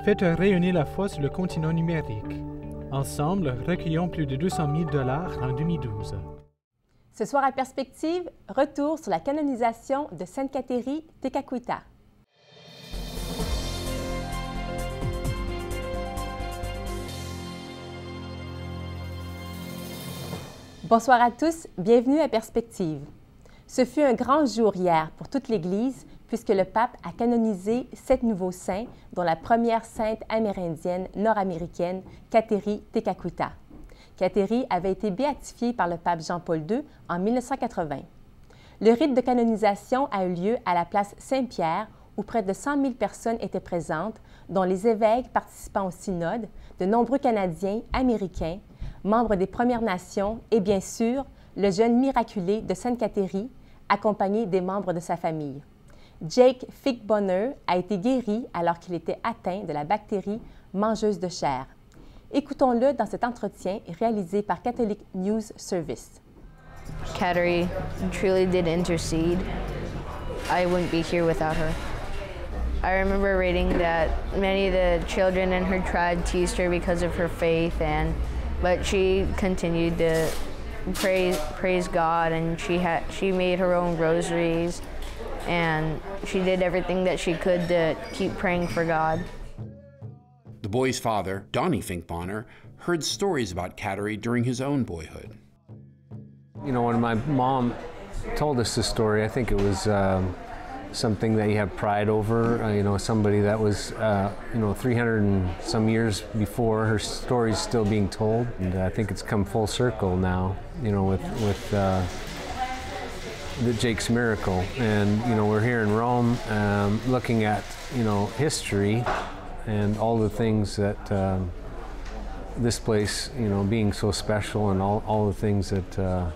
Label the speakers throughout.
Speaker 1: fait rayonner la foi sur le continent numérique. Ensemble, recueillons plus de 200 000 $ en 2012.
Speaker 2: Ce soir à Perspective, retour sur la canonisation de Sainte Cathérie Tekakwitha. Bonsoir à tous, bienvenue à Perspective. Ce fut un grand jour hier pour toute l'Église puisque le pape a canonisé 7 nouveaux saints, dont la première sainte amérindienne nord-américaine, Cathérie Tekakwitha. Cathérie avait été béatifiée par le pape Jean-Paul II en 1980. Le rite de canonisation a eu lieu à la place Saint-Pierre où près de 100 000 personnes étaient présentes, dont les évêques participant au synode, de nombreux Canadiens, Américains, membres des Premières Nations et bien sûr, le jeune miraculé de Sainte Cathérie, accompagné des membres de sa famille. Jake Fick-Bonner a été guéri alors qu'il était atteint de la bactérie mangeuse de chair. Écoutons-le dans cet entretien réalisé par Catholic News Service.
Speaker 3: Cathérie truly did intercede. I wouldn't be here without her. I remember reading that many of the children in her tribe teased her because of her faith, but she continued to praise God, and she made her own rosaries, and she did everything that she could to keep praying for God.
Speaker 4: The boy's father, Donnie Fick-Bonner, heard stories about Cathérie during his own boyhood.
Speaker 5: You know, when my mom told us this story, I think it was something that you have pride over. You know, somebody that was, 300 and some years before, her story's still being told. And I think it's come full circle now, you know, with the Jake's miracle. And, you know, we're here in Rome looking at, history and all the things that this place, being so special and all the things that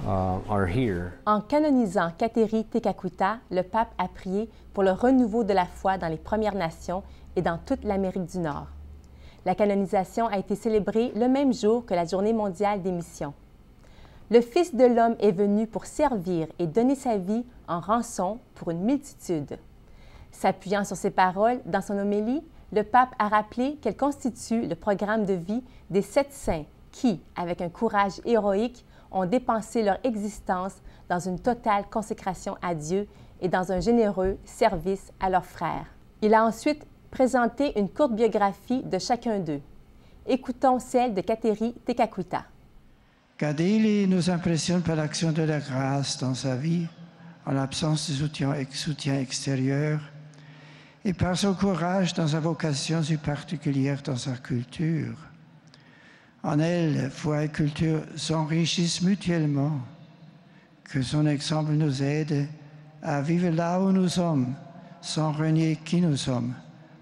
Speaker 5: are here.
Speaker 2: En canonisant Cathérie Tekakwitha, le pape a prié pour le renouveau de la foi dans les Premières Nations et dans toute l'Amérique du Nord. La canonisation a été célébrée le même jour que la Journée mondiale des missions. Le Fils de l'homme est venu pour servir et donner sa vie en rançon pour une multitude. S'appuyant sur ces paroles, dans son homélie, le pape a rappelé qu'elle constitue le programme de vie des 7 saints qui, avec un courage héroïque, ont dépensé leur existence dans une totale consécration à Dieu et dans un généreux service à leurs frères. Il a ensuite présenté une courte biographie de chacun d'eux. Écoutons celle de Cathérie Tekakwitha.
Speaker 6: Cathérie nous impressionne par l'action de la grâce dans sa vie, en l'absence de soutien extérieur, et par son courage dans sa vocation si particulière dans sa culture. En elle, foi et culture s'enrichissent mutuellement. Que son exemple nous aide à vivre là où nous sommes, sans renier qui nous sommes,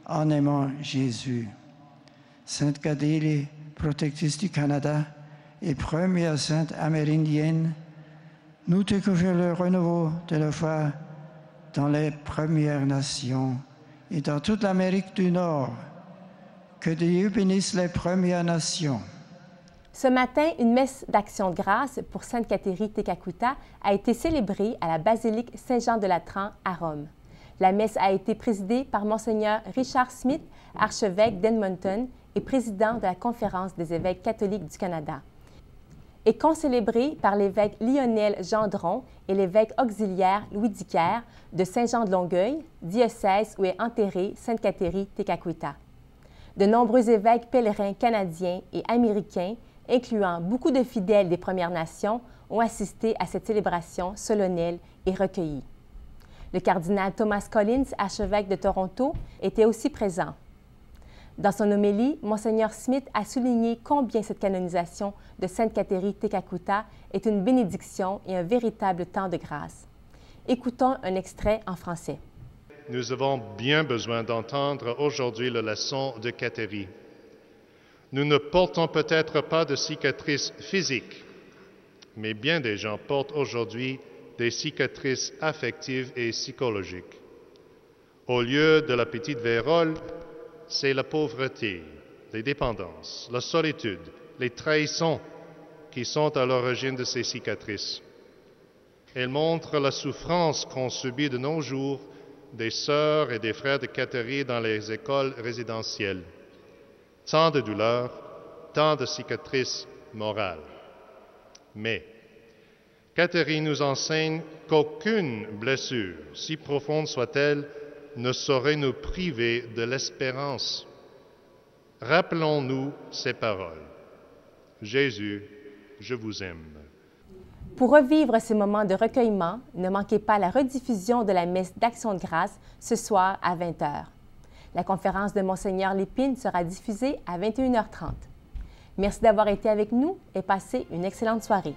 Speaker 6: en aimant Jésus. Sainte Cathérie, protectrice du Canada et première sainte amérindienne, nous découvrons le renouveau de la foi dans les Premières Nations et dans toute l'Amérique du Nord. Que Dieu bénisse les Premières Nations.
Speaker 2: Ce matin, une messe d'action de grâce pour Sainte Cathérie Tekakwitha a été célébrée à la basilique Saint-Jean-de-Latran à Rome. La messe a été présidée par Monseigneur Richard Smith, archevêque d'Edmonton et président de la Conférence des évêques catholiques du Canada, et concélébrée par l'évêque Lionel Gendron et l'évêque auxiliaire Louis Dicker de Saint-Jean-de-Longueuil, diocèse où est enterrée Sainte Cathérie Tekakwitha. De nombreux évêques pèlerins canadiens et américains, incluant beaucoup de fidèles des Premières Nations, ont assisté à cette célébration solennelle et recueillie. Le cardinal Thomas Collins, archevêque de Toronto, était aussi présent. Dans son homélie, Monseigneur Smith a souligné combien cette canonisation de Sainte Cathérie Tekakwitha est une bénédiction et un véritable temps de grâce. Écoutons un extrait en français.
Speaker 7: Nous avons bien besoin d'entendre aujourd'hui la leçon de Cathérie. Nous ne portons peut-être pas de cicatrices physiques, mais bien des gens portent aujourd'hui des cicatrices affectives et psychologiques. Au lieu de la petite vérole, c'est la pauvreté, les dépendances, la solitude, les trahisons qui sont à l'origine de ces cicatrices. Elles montrent la souffrance qu'on subit de nos jours des sœurs et des frères de Catherine dans les écoles résidentielles. Tant de douleurs, tant de cicatrices morales. Mais Catherine nous enseigne qu'aucune blessure, si profonde soit-elle, ne saurait nous priver de l'espérance. Rappelons-nous ces paroles. Jésus, je vous aime.
Speaker 2: Pour revivre ces moments de recueillement, ne manquez pas la rediffusion de la messe d'Action de grâce ce soir à 20h. La conférence de Monseigneur Lépine sera diffusée à 21h30. Merci d'avoir été avec nous et passez une excellente soirée.